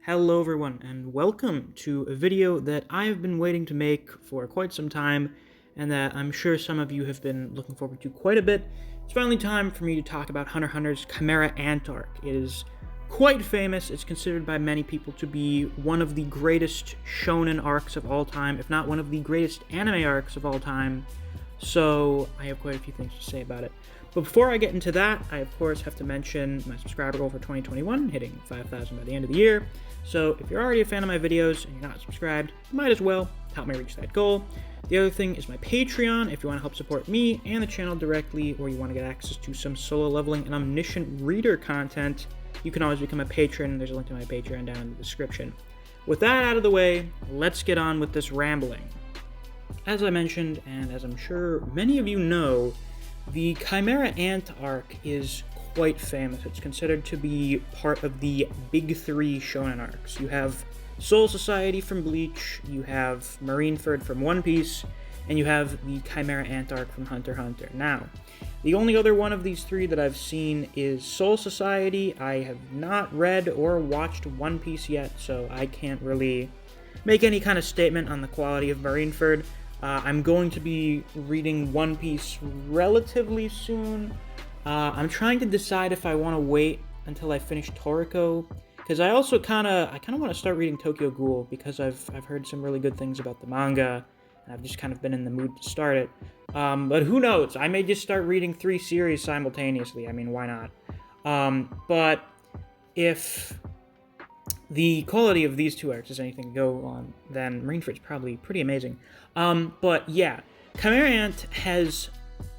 Hello everyone, and welcome to a video that I have been waiting to make for quite some time, and that I'm sure some of you have been looking forward to quite a bit. It's finally time for me to talk about Hunter x Hunter's Chimera Ant arc. It is quite famous. It's considered by many people to be one of the greatest shonen arcs of all time, if not one of the greatest anime arcs of all time. So I have quite a few things to say about it. But before I get into that, I of course have to mention my subscriber goal for 2021, hitting 5,000 by the end of the year. So if you're already a fan of my videos and you're not subscribed, you might as well help me reach that goal. The other thing is my Patreon, if you want to help support me and the channel directly, or you want to get access to some solo leveling and omniscient reader content, you can always become a patron. There's a link to my Patreon down in the description. With that out of the way, let's get on with this rambling. As I mentioned, and as I'm sure many of you know, the Chimera Ant arc is quite famous. It's considered to be part of the big three shonen arcs. You have Soul Society from Bleach, you have Marineford from One Piece, and you have the Chimera Ant arc from Hunter x Hunter. Now, the only other one of these three that I've seen is Soul Society. I have not read or watched One Piece yet, so I can't really make any kind of statement on the quality of Marineford. I'm going to be reading One Piece relatively soon. I'm trying to decide if I want to wait until I finish Toriko, because I also kind of want to start reading Tokyo Ghoul, because I've heard some really good things about the manga, and I've just kind of been in the mood to start it. But who knows? I may just start reading 3 series simultaneously. I mean, why not? But if the quality of these two arcs is anything to go on, then Marineford's probably pretty amazing. But yeah, Chimera Ant has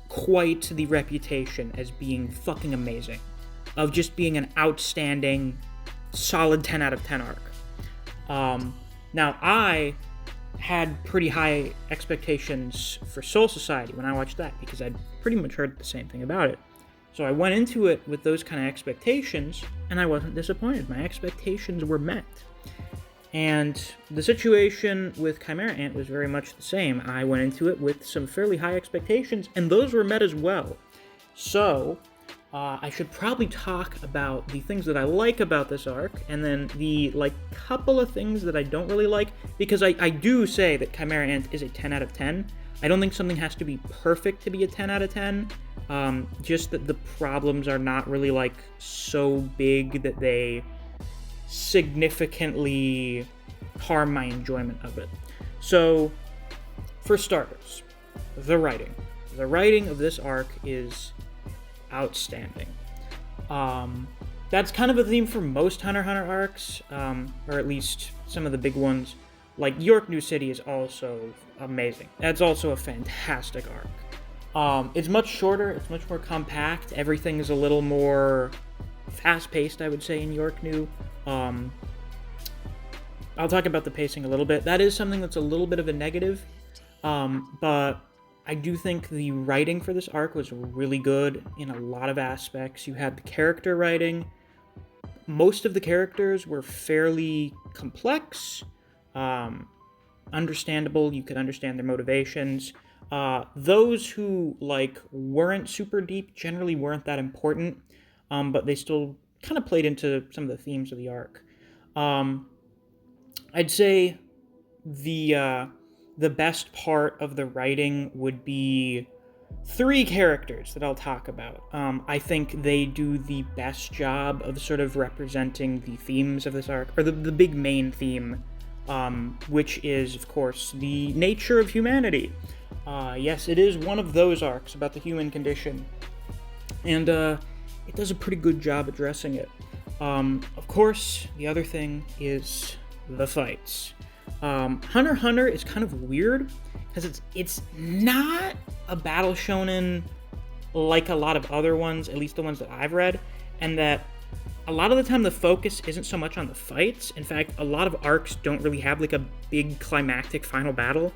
quite the reputation as being fucking amazing, of just being an outstanding, solid 10 out of 10 arc. Now, I had pretty high expectations for Soul Society when I watched that, because I'd pretty much heard the same thing about it. So I went into it with those kind of expectations, and I wasn't disappointed. My expectations were met. And the situation with Chimera Ant was very much the same. I went into it with some fairly high expectations, and those were met as well. So, I should probably talk about the things that I like about this arc, and then the, couple of things that I don't really like, because I do say that Chimera Ant is a 10 out of 10. I don't think something has to be perfect to be a 10 out of 10. Just that the problems are not really, so big that they significantly harm my enjoyment of it. So, for starters, the writing. The writing of this arc is outstanding. That's kind of a theme for most Hunter x Hunter arcs, or at least some of the big ones. Like, York New City is also amazing. That's also a fantastic arc. It's much shorter, it's much more compact, everything is a little more fast-paced, I would say, in York New. I'll talk about the pacing a little bit. That is something that's a little bit of a negative, but I do think the writing for this arc was really good in a lot of aspects. You had the character writing. Most of the characters were fairly complex, understandable. You could understand their motivations. Those who, weren't super deep generally weren't that important, but they still kind of played into some of the themes of the arc. I'd say the best part of the writing would be 3 characters that I'll talk about. I think they do the best job of sort of representing the themes of this arc, or the big main theme, which is, of course, the nature of humanity. Yes, it is one of those arcs about the human condition, and it does a pretty good job addressing it. Of course, the other thing is the fights. Hunter x Hunter is kind of weird, because it's not a battle shonen like a lot of other ones, at least the ones that I've read, and that a lot of the time the focus isn't so much on the fights. In fact, a lot of arcs don't really have a big climactic final battle.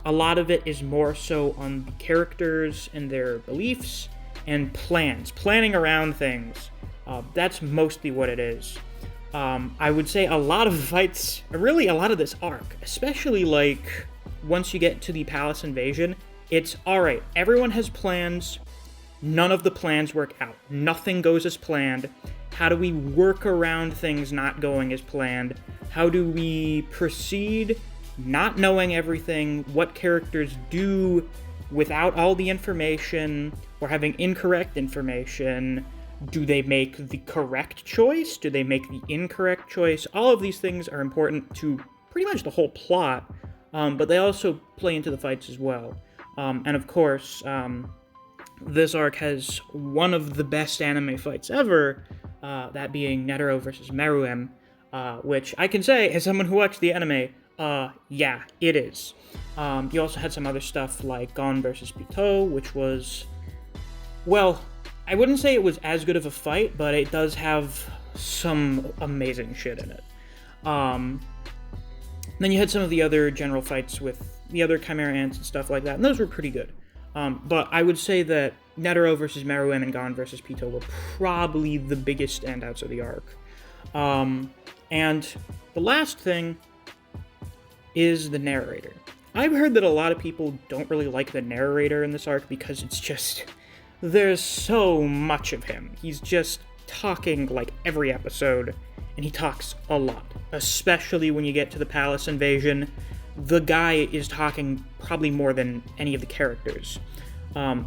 A lot of it is more so on the characters and their beliefs and planning around things. That's mostly what it is. I would say a lot of the fights, really a lot of this arc, especially once you get to the palace invasion, it's alright, everyone has plans, none of the plans work out, nothing goes as planned, How do we work around things not going as planned? How do we proceed not knowing everything? What characters do without all the information or having incorrect information? Do they make the correct choice? Do they make the incorrect choice? All of these things are important to pretty much the whole plot, but they also play into the fights as well. And of course, this arc has one of the best anime fights ever, that being Netero versus Meruem, which I can say, as someone who watched the anime, yeah, it is. You also had some other stuff like Gon versus Pito, which was, well, I wouldn't say it was as good of a fight, but it does have some amazing shit in it. Then you had some of the other general fights with the other Chimera Ants and stuff like that, and those were pretty good. But I would say that Netero versus Meruem and Gon versus Pito were probably the biggest standouts of the arc. And the last thing is the narrator. I've heard that a lot of people don't really like the narrator in this arc because it's just... there's so much of him. He's just talking like every episode, and he talks a lot. Especially when you get to the palace invasion. The guy is talking probably more than any of the characters.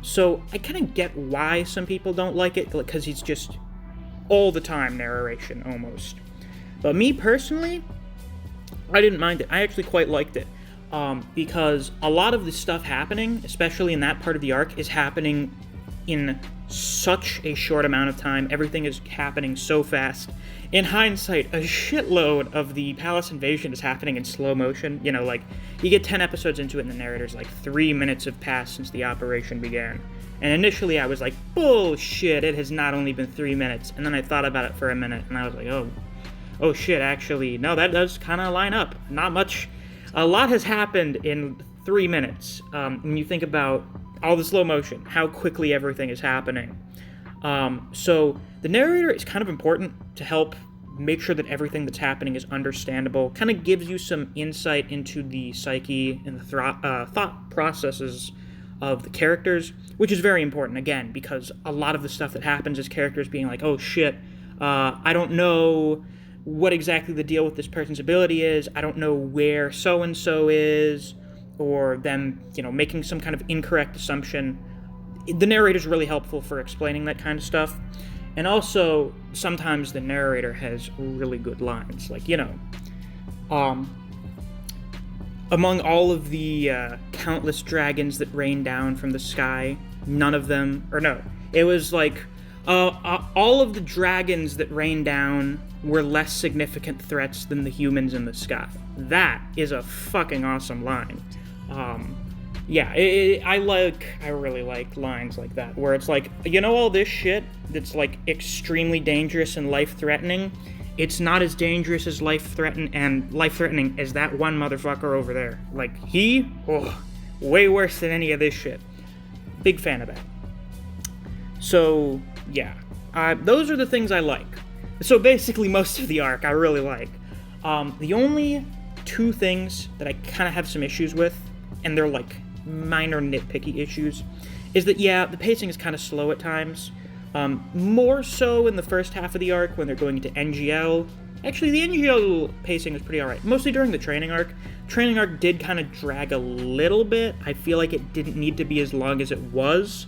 So I kind of get why some people don't like it, because he's just all the time narration, almost. But me personally, I didn't mind it. I actually quite liked it. Because a lot of the stuff happening, especially in that part of the arc, is happening in such a short amount of time. Everything is happening so fast. In hindsight, a shitload of the palace invasion is happening in slow motion. You know, like, you get 10 episodes into it and the narrator's like, 3 minutes have passed since the operation began. And initially I was like, bullshit, it has not only been 3 minutes. And then I thought about it for a minute and I was like, oh shit, actually, no, that does kind of line up. Not much. A lot has happened in 3 minutes. When you think about all the slow motion, how quickly everything is happening. So the narrator is kind of important to help make sure that everything that's happening is understandable, kind of gives you some insight into the psyche and the thought processes of the characters, which is very important, again, because a lot of the stuff that happens is characters being like, oh shit, I don't know what exactly the deal with this person's ability is, I don't know where so-and-so is, or them, you know, making some kind of incorrect assumption. The narrator's really helpful for explaining that kind of stuff. And also, sometimes the narrator has really good lines. Like, you know, among all of the countless dragons that rain down from the sky, none of them, or no, it was like, all of the dragons that rain down were less significant threats than the humans in the sky. That is a fucking awesome line. Yeah, I really like lines like that, where it's like, you know, all this shit that's, like, extremely dangerous and life-threatening, it's not as dangerous as life-threatening as that one motherfucker over there. Like, way worse than any of this shit. Big fan of that. So, yeah. Those are the things I like. So basically, most of the arc I really like. The only 2 things that I kind of have some issues with, and they're like minor nitpicky issues, is that, yeah, the pacing is kind of slow at times. More so in the first half of the arc when they're going into NGL. Actually, the NGL pacing is pretty alright. Mostly during the training arc. Training arc did kind of drag a little bit. I feel like it didn't need to be as long as it was.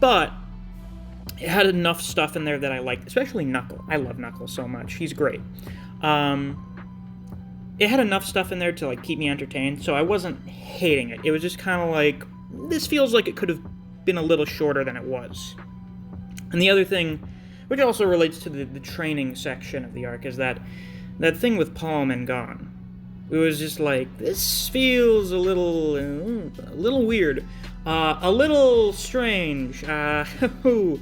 But it had enough stuff in there that I liked, especially Knuckle. I love Knuckle so much. He's great. It had enough stuff in there to, like, keep me entertained, so I wasn't hating it. It was just kind of like, this feels like it could have been a little shorter than it was. And the other thing, which also relates to the training section of the arc, is that thing with Palm and Gon. It was just like, this feels a little weird, a little strange, a little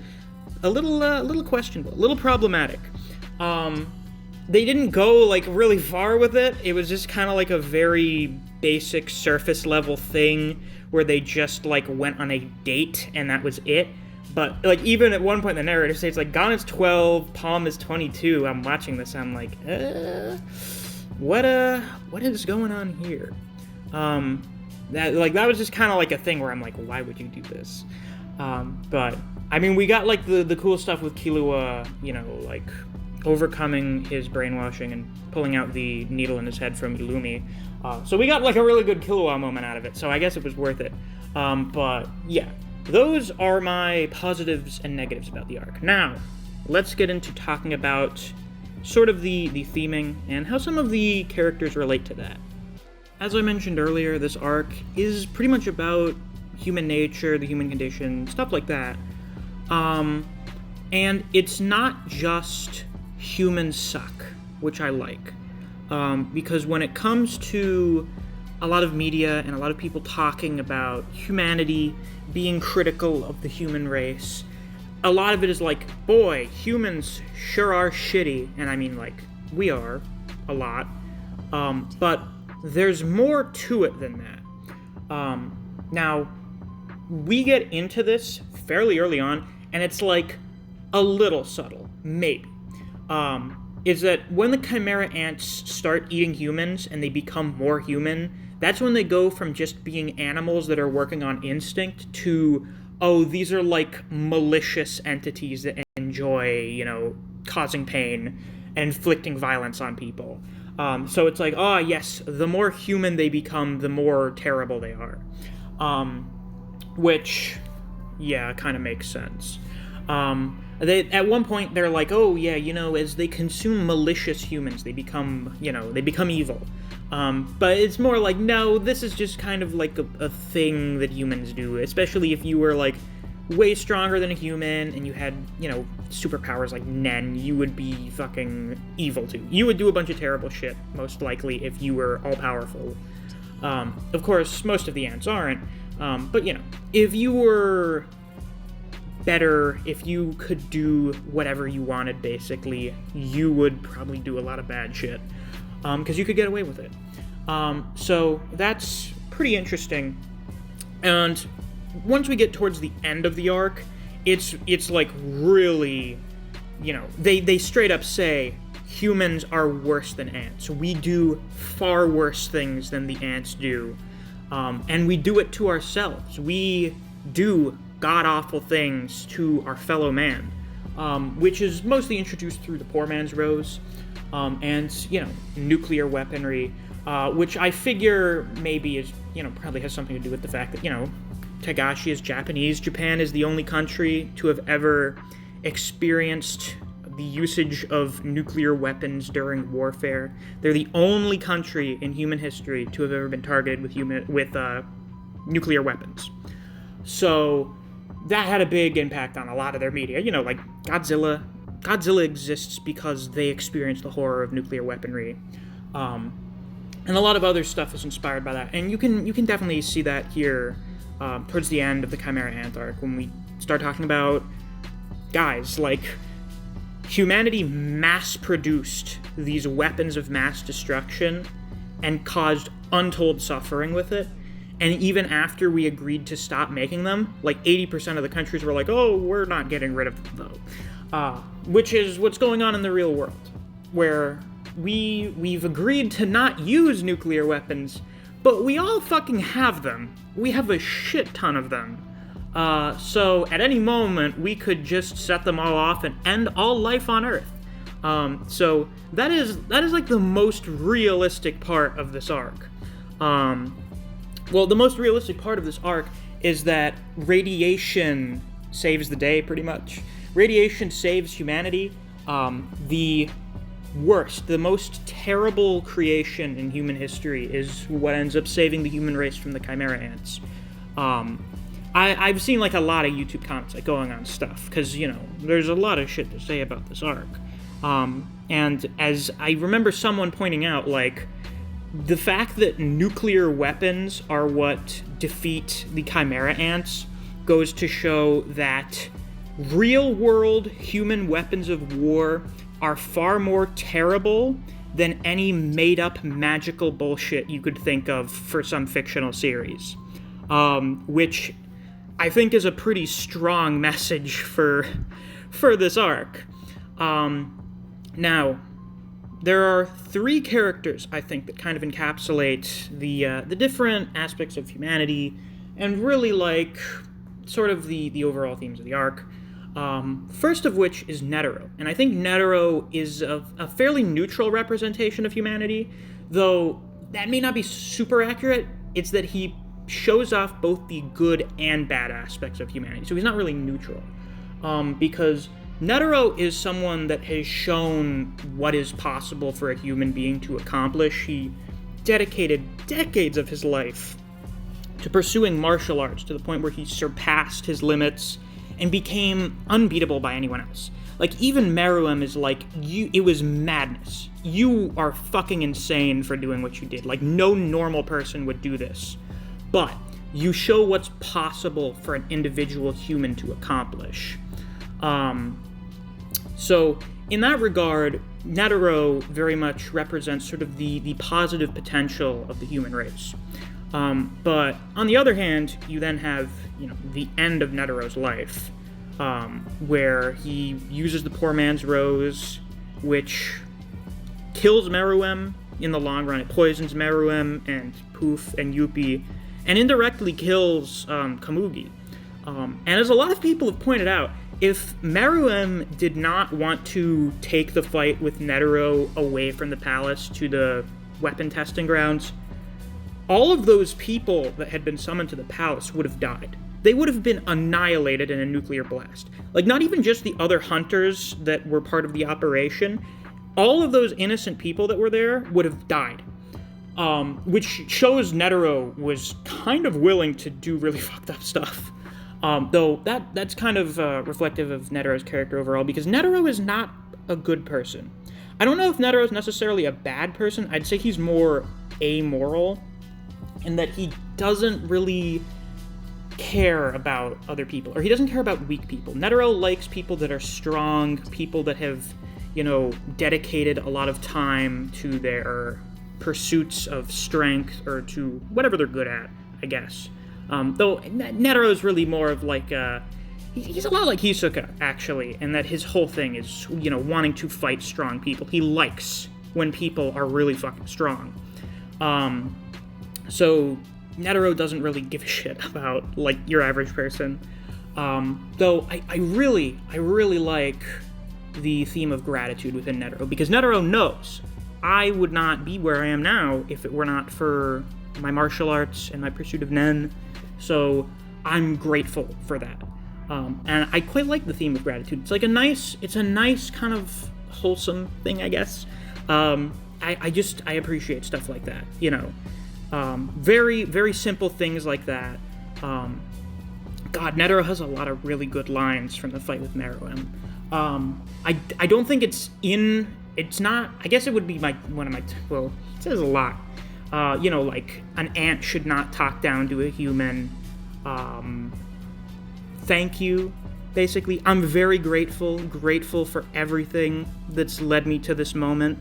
questionable, a little problematic. They didn't go, like, really far with it. It was just kind of like a very basic surface level thing where they just, like, went on a date and that was it. But, like, even at one point the narrator states, like, Gon is 12, Palm is 22. I'm watching this, I'm like, what is going on here? That was just kind of like a thing where I'm like, why would you do this? But I mean, we got like the cool stuff with Killua, you know, like overcoming his brainwashing and pulling out the needle in his head from Illumi. So we got like a really good Killua moment out of it, so I guess it was worth it. But yeah, those are my positives and negatives about the arc. Now, let's get into talking about sort of the theming and how some of the characters relate to that. As I mentioned earlier, this arc is pretty much about human nature, the human condition, stuff like that. And it's not just humans suck, which I like. Because when it comes to a lot of media and a lot of people talking about humanity being critical of the human race, a lot of it is like, boy, humans sure are shitty. And I mean, like, we are a lot. But there's more to it than that. Now, we get into this fairly early on, and it's like a little subtle, maybe. Is that when the Chimera Ants start eating humans and they become more human, that's when they go from just being animals that are working on instinct to, oh, these are like malicious entities that enjoy, you know, causing pain and inflicting violence on people. So it's like, oh, yes, the more human they become, the more terrible they are. Which, yeah, kind of makes sense. They at one point they're like, oh yeah, you know, as they consume malicious humans, they become, you know, they become evil. But it's more like, no, this is just kind of like a thing that humans do, especially if you were like way stronger than a human and you had, you know, superpowers like Nen, you would be fucking evil too. You would do a bunch of terrible shit, most likely, if you were all-powerful. Of course, most of the ants aren't, but, you know, if you were better, if you could do whatever you wanted, basically, you would probably do a lot of bad shit, because you could get away with it. So that's pretty interesting. And once we get towards the end of the arc, it's like really, you know, they straight up say humans are worse than ants. We do far worse things than the ants do, and we do it to ourselves. We do god-awful things to our fellow man, which is mostly introduced through the poor man's rose, and, you know, nuclear weaponry, which I figure maybe is, you know, probably has something to do with the fact that, you know, Tagashi is Japanese. Japan is the only country to have ever experienced the usage of nuclear weapons during warfare. They're the only country in human history to have ever been targeted with nuclear weapons. So that had a big impact on a lot of their media. You know, like Godzilla. Godzilla exists because they experienced the horror of nuclear weaponry. And a lot of other stuff is inspired by that. And you can definitely see that here towards the end of the Chimera Ant arc, when we start talking about, guys, like, humanity mass-produced these weapons of mass destruction and caused untold suffering with it. And even after we agreed to stop making them, like 80% of the countries were like, oh, we're not getting rid of them, though. Which is what's going on in the real world, where we've agreed to not use nuclear weapons, but we all fucking have them. We have a shit ton of them. So at any moment, we could just set them all off and end all life on Earth. So that is like the most realistic part of this arc. Well, the most realistic part of this arc is that radiation saves the day, pretty much. Radiation saves humanity. The worst, the most terrible creation in human history is what ends up saving the human race from the Chimera Ants. I've seen, like, a lot of YouTube comments, like, going on stuff, because, you know, there's a lot of shit to say about this arc. And as I remember someone pointing out, like, the fact that nuclear weapons are what defeat the Chimera Ants goes to show that real-world human weapons of war are far more terrible than any made-up magical bullshit you could think of for some fictional series. Which I think is a pretty strong message for this arc. Now, there are three characters, I think, that kind of encapsulate the different aspects of humanity and really, like, sort of the overall themes of the arc. First of which is Netero, and I think Netero is a fairly neutral representation of humanity, though that may not be super accurate. It's that he shows off both the good and bad aspects of humanity, so he's not really neutral, because Netero is someone that has shown what is possible for a human being to accomplish. He dedicated decades of his life to pursuing martial arts to the point where he surpassed his limits and became unbeatable by anyone else. Like, even Meruem is like, it was madness. You are fucking insane for doing what you did. Like, no normal person would do this. But you show what's possible for an individual human to accomplish. So, in that regard, Netero very much represents sort of the positive potential of the human race. But on the other hand, you then have, the end of Netero's life, where he uses the poor man's rose, which kills Meruem in the long run. It poisons Meruem and Poof and Yuppie, and indirectly kills Kamugi. And as a lot of people have pointed out, if Meruem did not want to take the fight with Netero away from the palace to the weapon testing grounds, all of those people that had been summoned to the palace would have died. They would have been annihilated in a nuclear blast. Like, not even just the other hunters that were part of the operation. All of those innocent people that were there would have died. Which shows Netero was kind of willing to do really fucked up stuff. Though that's kind of reflective of Netero's character overall, because Netero is not a good person. I don't know if Netero is necessarily a bad person. I'd say he's more amoral, in that he doesn't really care about other people, or he doesn't care about weak people. Netero likes people that are strong, people that have, dedicated a lot of time to their pursuits of strength, or to whatever they're good at, I guess. Though Netero is really more of like he's a lot like Hisoka, actually, in that his whole thing is, wanting to fight strong people. He likes when people are really fucking strong. So Netero doesn't really give a shit about, like, your average person. Though I really like the theme of gratitude within Netero, because Netero knows I would not be where I am now if it were not for my martial arts and my pursuit of Nen. So I'm grateful for that. And I quite like the theme of gratitude. It's like a nice kind of wholesome thing, I guess. I appreciate stuff like that, very, very simple things like that. God, Netero has a lot of really good lines from the fight with Meruem. I don't think it's not, I guess it would be well, it says a lot. Like, an ant should not talk down to a human. Thank you, basically. I'm very grateful for everything that's led me to this moment.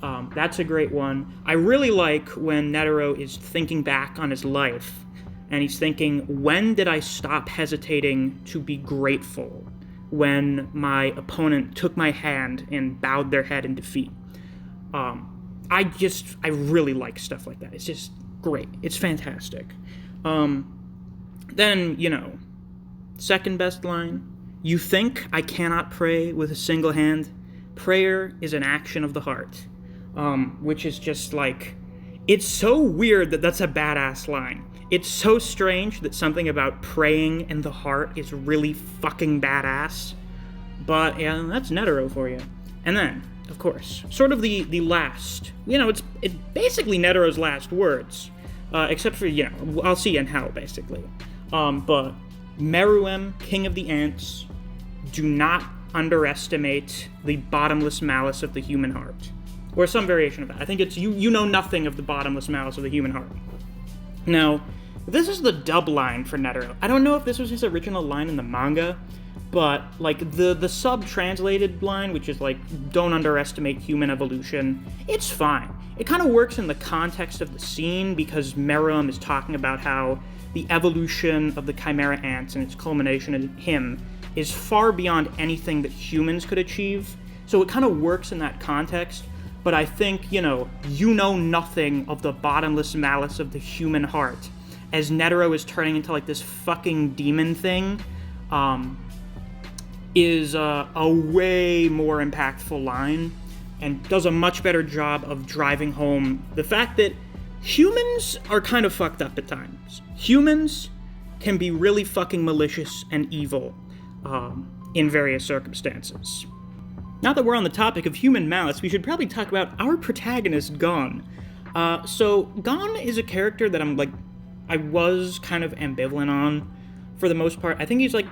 That's a great one. I really like when Netero is thinking back on his life, and he's thinking, when did I stop hesitating to be grateful when my opponent took my hand and bowed their head in defeat? I really like stuff like that. It's just great. It's fantastic. Then, second best line, you think I cannot pray with a single hand? Prayer is an action of the heart. Which is just like, it's so weird that that's a badass line. It's so strange that something about praying in the heart is really fucking badass. But, yeah, that's Netero for you. And then, of course, sort of the last, it's basically Netero's last words. Except for, I'll see you in hell, basically. But Meruem, king of the ants, do not underestimate the bottomless malice of the human heart. Or some variation of that. I think it's, you know nothing of the bottomless malice of the human heart. Now, this is the dub line for Netero. I don't know if this was his original line in the manga, but, like, the sub-translated line, which is, like, don't underestimate human evolution, it's fine. It kind of works in the context of the scene, because Meruem is talking about how the evolution of the Chimera Ants and its culmination in him is far beyond anything that humans could achieve. So it kind of works in that context. But I think, you know nothing of the bottomless malice of the human heart. as Netero is turning into like this fucking demon thing, is a way more impactful line and does a much better job of driving home the fact that humans are kind of fucked up at times. Humans can be really fucking malicious and evil in various circumstances. Now that we're on the topic of human malice, we should probably talk about our protagonist, Gon. So Gon is a character that I was kind of ambivalent on for the most part. I think he's like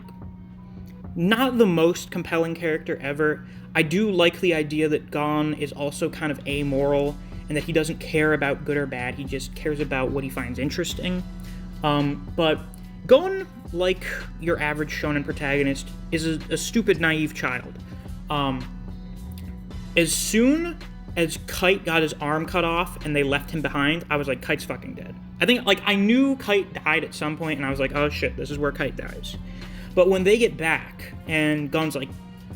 not the most compelling character ever. I do like the idea that Gon is also kind of amoral and that he doesn't care about good or bad. He just cares about what he finds interesting. But Gon, like your average shonen protagonist, is a stupid, naive child. As soon as Kite got his arm cut off and they left him behind, I was like, Kite's fucking dead. I knew Kite died at some point, and I was like, oh shit, this is where Kite dies. But when they get back, and Gon's like,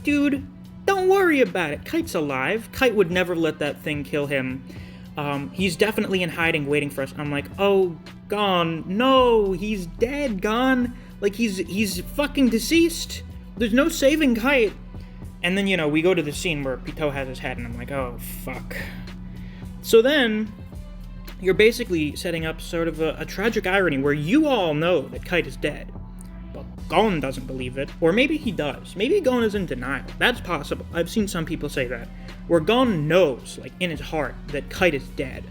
dude, don't worry about it, Kite's alive. Kite would never let that thing kill him. He's definitely in hiding, waiting for us. I'm like, oh, Gon, no, he's dead, Gon. Like, he's fucking deceased. There's no saving Kite. And then, we go to the scene where Pitou has his head, and I'm like, oh, fuck. So then, you're basically setting up sort of a tragic irony where you all know that Kite is dead. But Gon doesn't believe it. Or maybe he does. Maybe Gon is in denial. That's possible. I've seen some people say that. Where Gon knows, like, in his heart, that Kite is dead.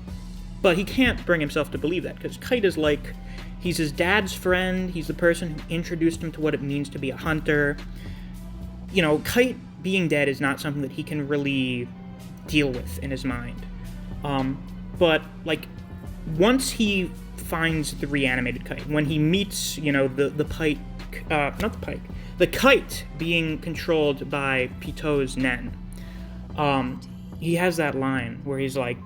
But he can't bring himself to believe that, because Kite is like, he's his dad's friend, he's the person who introduced him to what it means to be a hunter. Kite being dead is not something that he can really deal with in his mind. But, once he finds the reanimated Kite, when he meets, the Kite being controlled by Pitou's Nen, he has that line where he's like,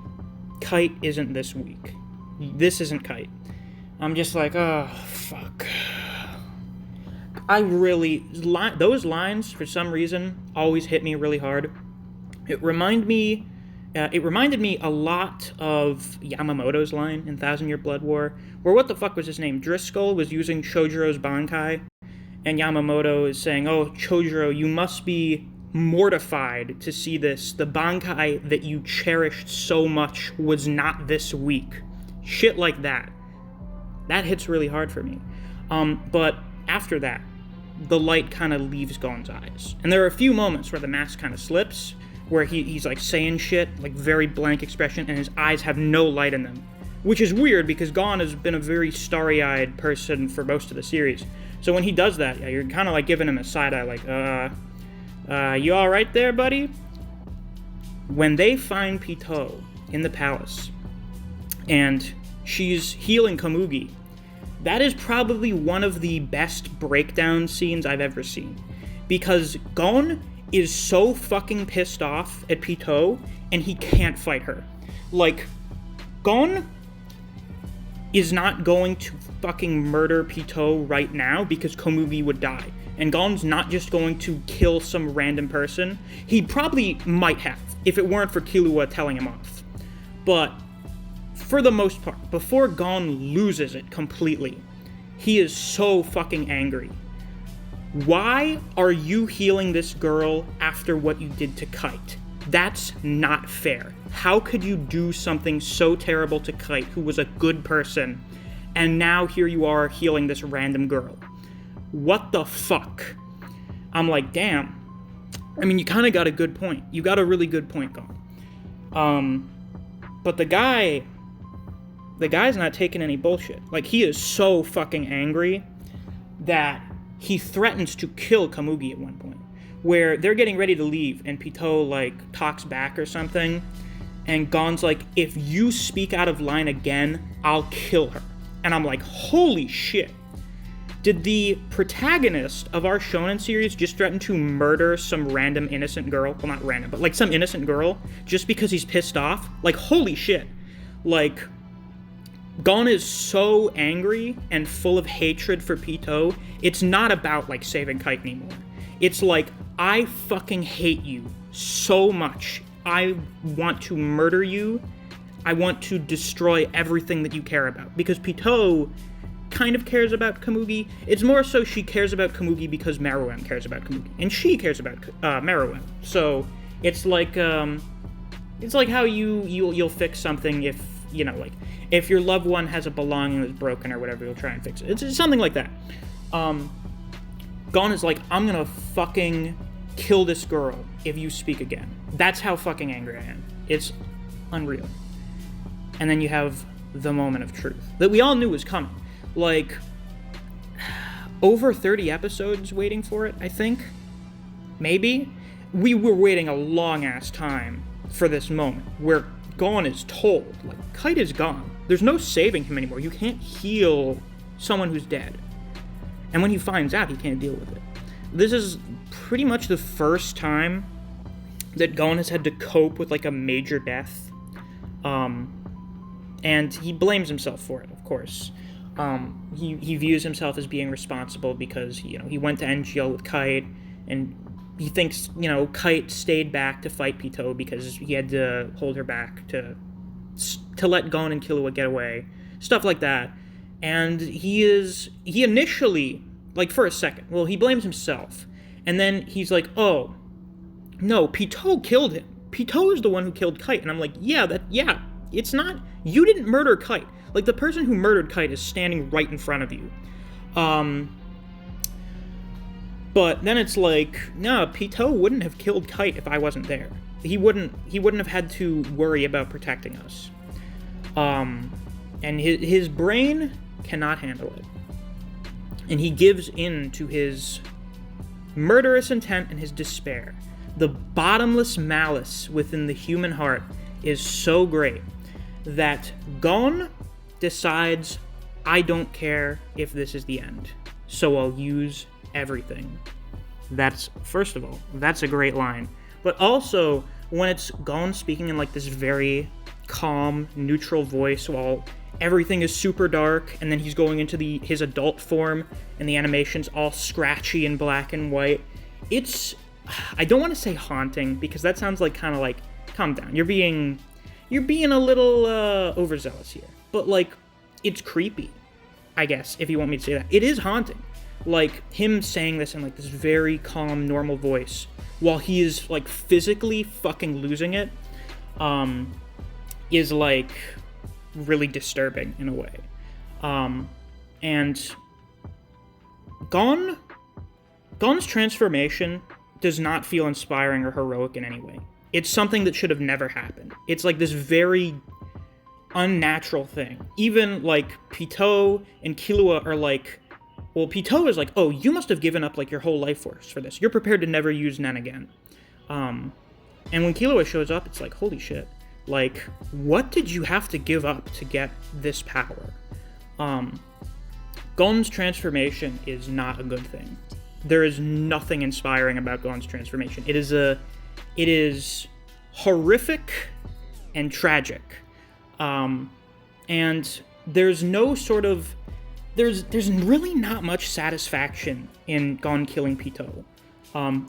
Kite isn't this weak. This isn't Kite. I'm just like, oh, fuck. Those lines, for some reason, always hit me really hard. It reminded me a lot of Yamamoto's line in Thousand Year Blood War, where what the fuck was his name? Driscoll was using Chojiro's Bankai, and Yamamoto is saying, oh, Chojiro, you must be mortified to see this. The Bankai that you cherished so much was not this weak. Shit like that. That hits really hard for me. But after that, the light kind of leaves Gon's eyes. And there are a few moments where the mask kind of slips, where he's like saying shit, like very blank expression, and his eyes have no light in them. Which is weird, because Gon has been a very starry-eyed person for most of the series. So when he does that, you're kind of like giving him a side-eye, like, you alright there, buddy? When they find Pitou in the palace, and she's healing Komugi, that is probably one of the best breakdown scenes I've ever seen. Because Gon is so fucking pissed off at Pitou, and he can't fight her. Like, Gon is not going to fucking murder Pitou right now because Komugi would die. And Gon's not just going to kill some random person. He probably might have, if it weren't for Killua telling him off. But for the most part, before Gon loses it completely, he is so fucking angry. Why are you healing this girl after what you did to Kite? That's not fair. How could you do something so terrible to Kite, who was a good person, and now here you are healing this random girl? What the fuck? I'm like, damn. I mean, you kind of got a good point. You got a really good point, Gon. But the guy's not taking any bullshit. Like, he is so fucking angry that he threatens to kill Komugi at one point, where they're getting ready to leave, and Pitou, talks back or something, and Gon's like, if you speak out of line again, I'll kill her. And I'm like, holy shit. Did the protagonist of our shonen series just threaten to murder some random innocent girl? Well, not random, but, some innocent girl, just because he's pissed off? Holy shit. Gon is so angry and full of hatred for Pitou, it's not about, saving Kite anymore. It's I fucking hate you so much. I want to murder you. I want to destroy everything that you care about. Because Pitou kind of cares about Komugi. It's more so she cares about Komugi because Meruem cares about Komugi, and she cares about Meruem. So it's like how you'll fix something if like if your loved one has a belonging that's broken or whatever, you'll try and fix it. It's something like that. Gon is like, I'm gonna fucking kill this girl if you speak again. That's how fucking angry I am. It's unreal. And then you have the moment of truth that we all knew was coming. Like, over 30 episodes waiting for it, I think. Maybe. We were waiting a long-ass time for this moment where Gon is told, like, Kite is gone. There's no saving him anymore. You can't heal someone who's dead. And when he finds out, he can't deal with it. This is pretty much the first time that Gon has had to cope with, like, a major death. And he blames himself for it, of course. He views himself as being responsible because, he went to NGL with Kite, and he thinks, Kite stayed back to fight Pitou because he had to hold her back to let Gon and Killua get away. Stuff like that. And he initially, like, for a second, well, he blames himself. And then he's like, oh, no, Pitou killed him. Pitou is the one who killed Kite. And I'm like, yeah, it's not, you didn't murder Kite. Like, the person who murdered Kite is standing right in front of you. But then it's like, no, Pitou wouldn't have killed Kite if I wasn't there. He wouldn't have had to worry about protecting us. And his brain cannot handle it. And he gives in to his murderous intent and his despair. The bottomless malice within the human heart is so great that Gon decides, I don't care if this is the end, so I'll use everything. First of all, that's a great line. But also, when it's Gon speaking in, like, this very calm, neutral voice while everything is super dark, and then he's going into his adult form, and the animation's all scratchy and black and white. It's, I don't want to say haunting, because that sounds like kind of like, calm down, you're being a little overzealous here. But, like, it's creepy, I guess, if you want me to say that. It is haunting. Like, him saying this in, like, this very calm, normal voice, while he is, like, physically fucking losing it, is, like, really disturbing in a way. And Gon's transformation does not feel inspiring or heroic in any way. It's something that should have never happened. It's like this very unnatural thing. Even, like, Pitou and Killua are like, well, Pitou is like, oh, you must have given up, like, your whole life force for this. You're prepared to never use Nen again. And when Killua shows up, it's like, holy shit. Like, what did you have to give up to get this power? Gon's transformation is not a good thing. There is nothing inspiring about Gon's transformation. It is horrific and tragic. And there's no sort of, there's really not much satisfaction in Gon killing Pitou.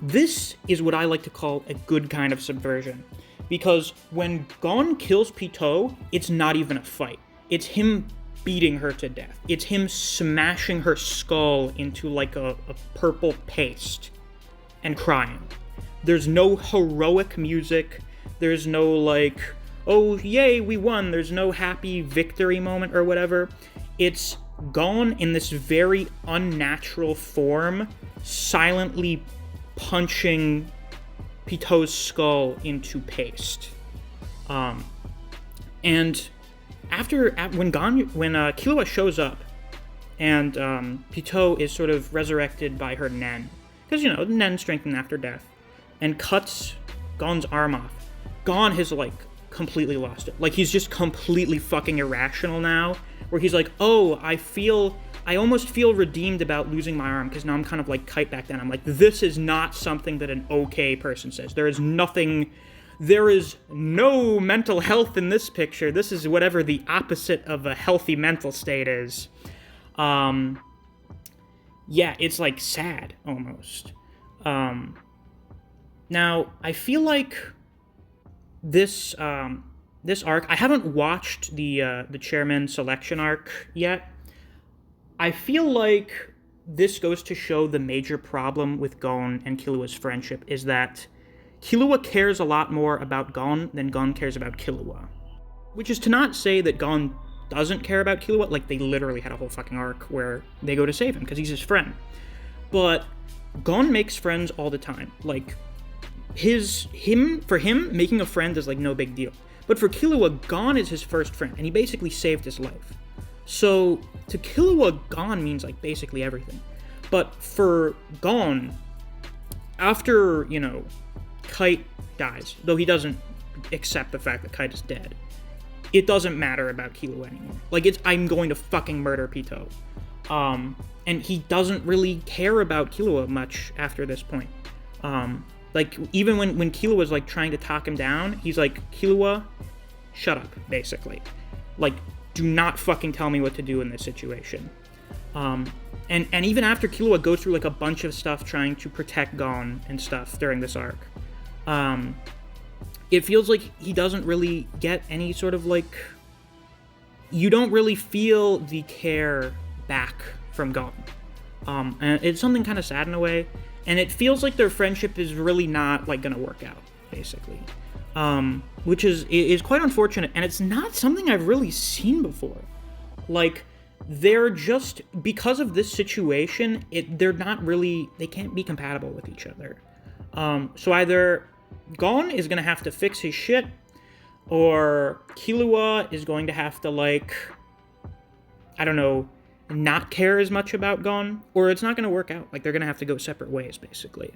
This is what I like to call a good kind of subversion. Because when Gon kills Pitou, it's not even a fight. It's him beating her to death. It's him smashing her skull into, like, a purple paste and crying. There's no heroic music. There's no, like, oh, yay, we won. There's no happy victory moment or whatever. It's Gon in this very unnatural form, silently punching Pitou's skull into paste. And when Killua shows up and Pitou is sort of resurrected by her Nen, because, Nen strengthened after death, and cuts Gon's arm off, Gon has, like, completely lost it. Like, he's just completely fucking irrational now, where he's like, oh, I almost feel redeemed about losing my arm, because now I'm kind of like Kite back then. I'm like, this is not something that an okay person says. There is no mental health in this picture. This is whatever the opposite of a healthy mental state is. Yeah, it's, like, sad, almost. Now, I feel like this arc, I haven't watched the chairman selection arc yet, I feel like this goes to show the major problem with Gon and Killua's friendship is that Killua cares a lot more about Gon than Gon cares about Killua. Which is to not say that Gon doesn't care about Killua, like they literally had a whole fucking arc where they go to save him because he's his friend. But Gon makes friends all the time. Like, for him, making a friend is like no big deal. But for Killua, Gon is his first friend, and he basically saved his life. So, to Killua, Gon means like basically everything. But for Gon, after, Kite dies, though he doesn't accept the fact that Kite is dead, it doesn't matter about Killua anymore. Like, I'm going to fucking murder Pito. And he doesn't really care about Killua much after this point. Like, even when Killua was, like, trying to talk him down, he's like, Killua, shut up, basically. Like, do not fucking tell me what to do in this situation. And even after Killua goes through, like, a bunch of stuff trying to protect Gon and stuff during this arc, it feels like he doesn't really get any sort of, like... You don't really feel the care back from Gon. And it's something kind of sad in a way. And it feels like their friendship is really not, like, gonna work out, basically. Which is quite unfortunate, and it's not something I've really seen before. Like, they're just... Because of this situation, they're not really... They can't be compatible with each other. So either Gon is gonna have to fix his shit, or Killua is going to have to, like... I don't know... not care as much about Gon, or it's not going to work out. Like, they're going to have to go separate ways, basically.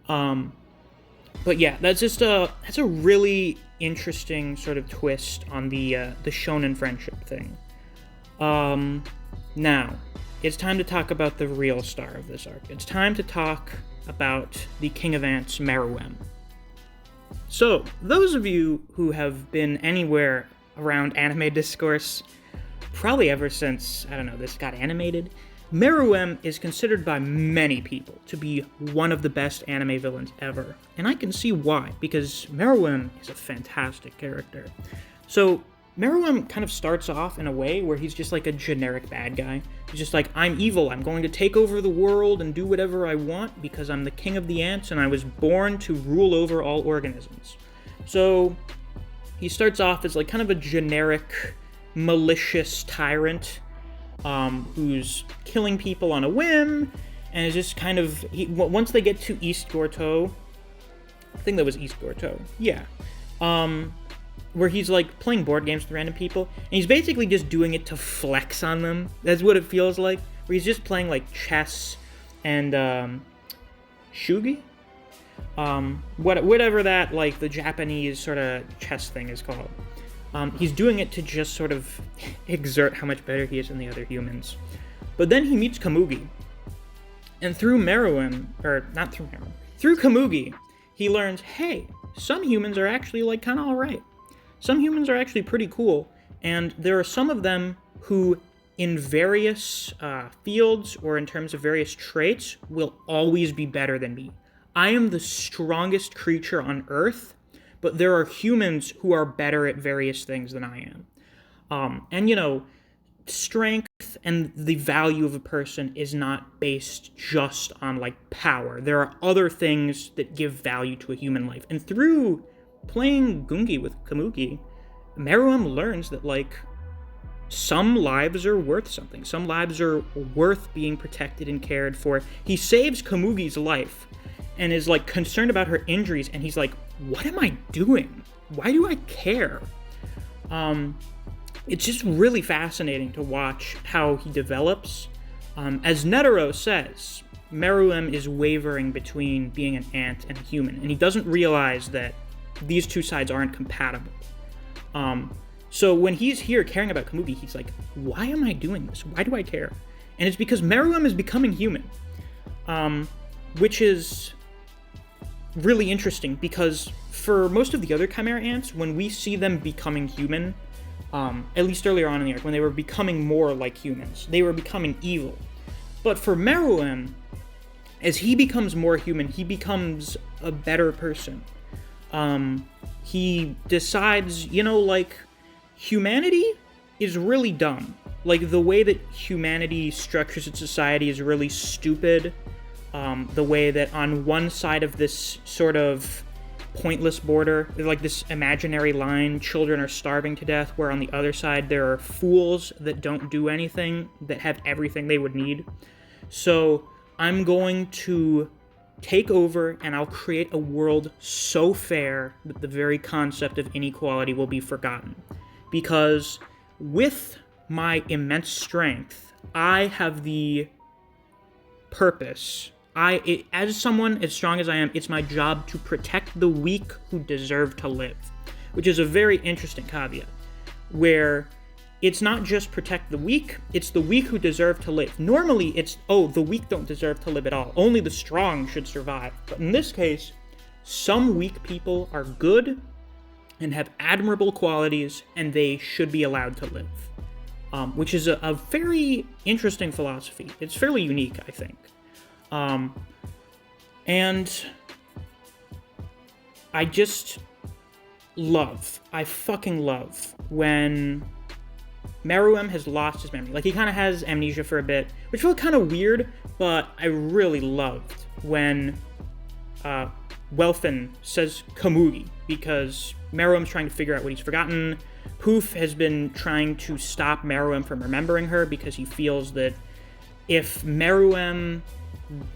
But yeah, that's a really interesting sort of twist on the shonen friendship thing. Now, it's time to talk about the real star of this arc. It's time to talk about the King of Ants, Meruem. So, those of you who have been anywhere around anime discourse, probably ever since, I don't know, this got animated, Meruem is considered by many people to be one of the best anime villains ever. And I can see why, because Meruem is a fantastic character. So, Meruem kind of starts off in a way where he's just like a generic bad guy. He's just like, I'm evil, I'm going to take over the world and do whatever I want because I'm the king of the ants and I was born to rule over all organisms. So, he starts off as like kind of a generic, malicious tyrant who's killing people on a whim, and is just kind of... once they get to East Gorto... I think that was East Gorto. Yeah. Where he's, like, playing board games with random people, and he's basically just doing it to flex on them. That's what it feels like. Where he's just playing, like, chess and, shugi? Whatever that, like, the Japanese sort of chess thing is called. He's doing it to just sort of exert how much better he is than the other humans. But then he meets Komugi. And through Komugi, he learns, hey, some humans are actually, like, kind of alright. Some humans are actually pretty cool, and there are some of them who, in various fields or in terms of various traits, will always be better than me. I am the strongest creature on Earth, but there are humans who are better at various things than I am. And, strength and the value of a person is not based just on, like, power. There are other things that give value to a human life. And through playing Gungi with Komugi, Meruem learns that, like, some lives are worth something. Some lives are worth being protected and cared for. He saves Komugi's life and is, like, concerned about her injuries, and he's like, what am I doing? Why do I care? It's just really fascinating to watch how he develops. As Netero says, Meruem is wavering between being an ant and a human, and he doesn't realize that these two sides aren't compatible. So when he's here caring about Komugi, he's like, why am I doing this? Why do I care? And it's because Meruem is becoming human, which is really interesting, because for most of the other Chimera Ants, when we see them becoming human, at least earlier on in the arc, when they were becoming more like humans, they were becoming evil. But for Meruem, as he becomes more human, he becomes a better person. He decides, humanity is really dumb. Like, the way that humanity structures its society is really stupid. The way that on one side of this sort of pointless border, like this imaginary line, children are starving to death, where on the other side there are fools that don't do anything, that have everything they would need. So I'm going to take over, and I'll create a world so fair that the very concept of inequality will be forgotten. Because with my immense strength, I have the purpose. As someone as strong as I am, it's my job to protect the weak who deserve to live, which is a very interesting caveat, where it's not just protect the weak, it's the weak who deserve to live. Normally, it's, oh, the weak don't deserve to live at all. Only the strong should survive. But in this case, some weak people are good and have admirable qualities, and they should be allowed to live. Which is a very interesting philosophy. It's fairly unique, I think. And I just I fucking love when Meruem has lost his memory. Like, he kind of has amnesia for a bit, which felt kind of weird, but I really loved when Welfin says Kamugi, because Meruem's trying to figure out what he's forgotten. Poof has been trying to stop Meruem from remembering her, because he feels that if Meruem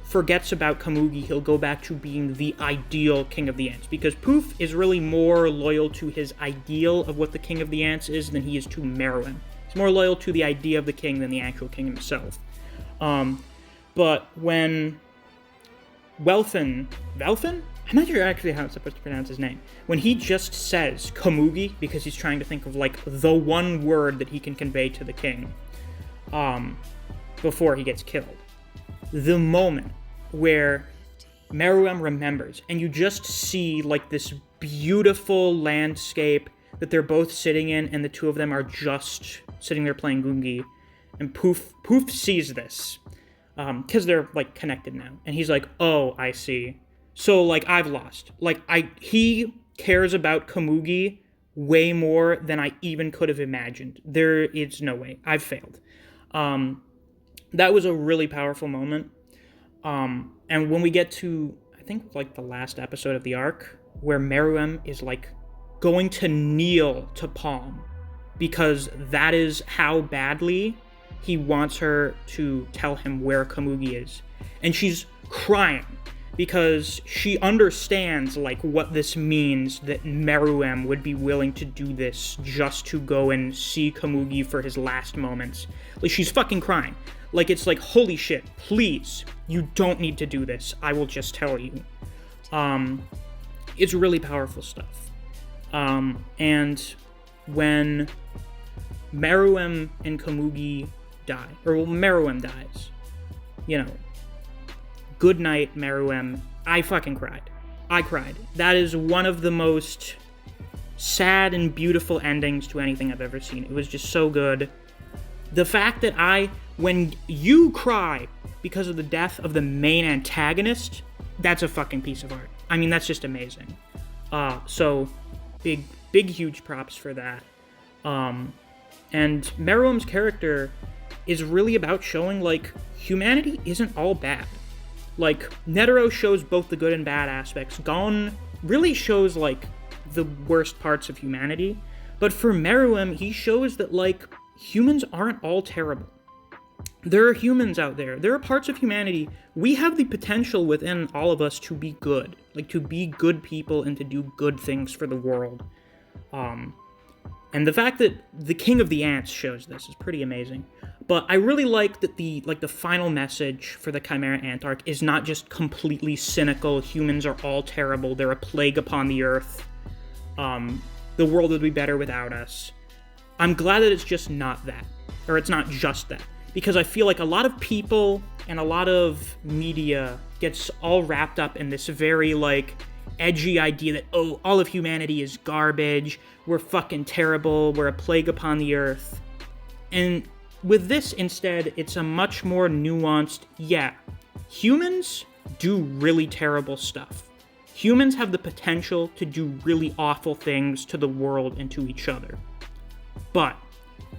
forgets about Kamugi, he'll go back to being the ideal King of the Ants, because Poof is really more loyal to his ideal of what the King of the Ants is than he is to Meruem. He's more loyal to the idea of the king than the actual king himself. But when Welfin? I'm not sure actually how I'm supposed to pronounce his name. When he just says Kamugi, because he's trying to think of, like, the one word that he can convey to the king, before he gets killed. The moment where Meruem remembers, and you just see, like, this beautiful landscape that they're both sitting in, and the two of them are just sitting there playing Gungi, and Poof sees this, because they're, like, connected now, and he's like, oh, I see. So, like, I've lost. Like, he cares about Kamugi way more than I even could have imagined. There is no way. I've failed. That was a really powerful moment. And when we get to, I think, like, the last episode of the arc, where Meruem is, like, going to kneel to Palm, because that is how badly he wants her to tell him where Kamugi is. And she's crying, because she understands, like, what this means, that Meruem would be willing to do this just to go and see Kamugi for his last moments. Like, she's fucking crying. Like, it's like, holy shit, please, you don't need to do this. I will just tell you. It's really powerful stuff. And when Meruem and Kamugi die, or well, Meruem dies, you know, good night, Meruem. I fucking cried. I cried. That is one of the most sad and beautiful endings to anything I've ever seen. It was just so good. The fact that when you cry because of the death of the main antagonist, that's a fucking piece of art. I mean, that's just amazing. So big, huge props for that. And Meruem's character is really about showing, like, humanity isn't all bad. Like, Netero shows both the good and bad aspects. Gon really shows, like, the worst parts of humanity. But for Meruem, he shows that, like, humans aren't all terrible. There are humans out there. There are parts of humanity. We have the potential within all of us to be good. Like, to be good people and to do good things for the world. And the fact that the King of the Ants shows this is pretty amazing. But I really like that the final message for the Chimera Ant arc is not just completely cynical, humans are all terrible, they're a plague upon the earth, the world would be better without us. I'm glad that it's just not that. Or it's not just that. Because I feel like a lot of people and a lot of media gets all wrapped up in this very, like, edgy idea that, oh, all of humanity is garbage, we're fucking terrible, we're a plague upon the earth. And with this, instead, it's a much more nuanced, yeah, humans do really terrible stuff. Humans have the potential to do really awful things to the world and to each other. But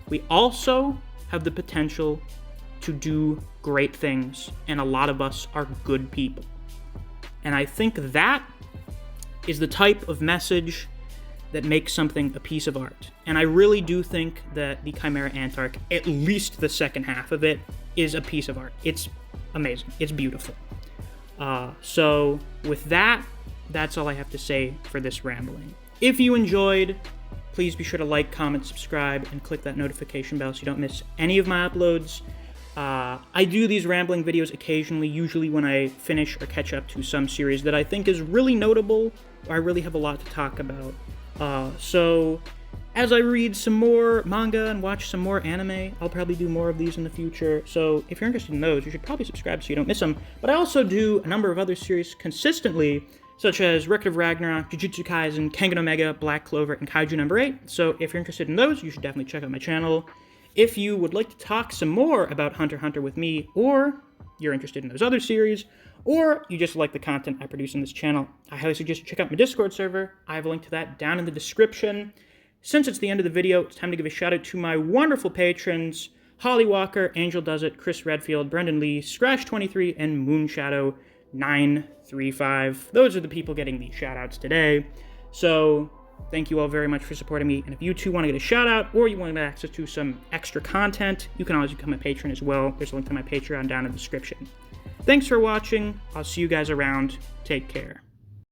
we also have the potential to do great things, and a lot of us are good people. And I think that is the type of message that makes something a piece of art. And I really do think that the Chimera Ant arc, at least the second half of it, is a piece of art. It's amazing. It's beautiful. So with that, that's all I have to say for this rambling. If you enjoyed, please be sure to like, comment, subscribe, and click that notification bell so you don't miss any of my uploads. I do these rambling videos occasionally, usually when I finish or catch up to some series that I think is really notable, or I really have a lot to talk about. So as I read some more manga and watch some more anime, I'll probably do more of these in the future. So if you're interested in those, you should probably subscribe so you don't miss them. But I also do a number of other series consistently, such as Record of Ragnarok, Jujutsu Kaisen, Kengan Omega, Black Clover, and Kaiju number 8. So if you're interested in those, you should definitely check out my channel. If you would like to talk some more about Hunter x Hunter with me, or you're interested in those other series, or you just like the content I produce on this channel, I highly suggest you check out my Discord server. I have a link to that down in the description. Since it's the end of the video, it's time to give a shout out to my wonderful patrons, Holly Walker, Angel Does It, Chris Redfield, Brendan Lee, Scratch23, and Moonshadow 935. Those are the people getting these shout outs today. So thank you all very much for supporting me. And if you too want to get a shout out, or you want to get access to some extra content, you can always become a patron as well. There's a link to my Patreon down in the description. Thanks for watching. I'll see you guys around. Take care.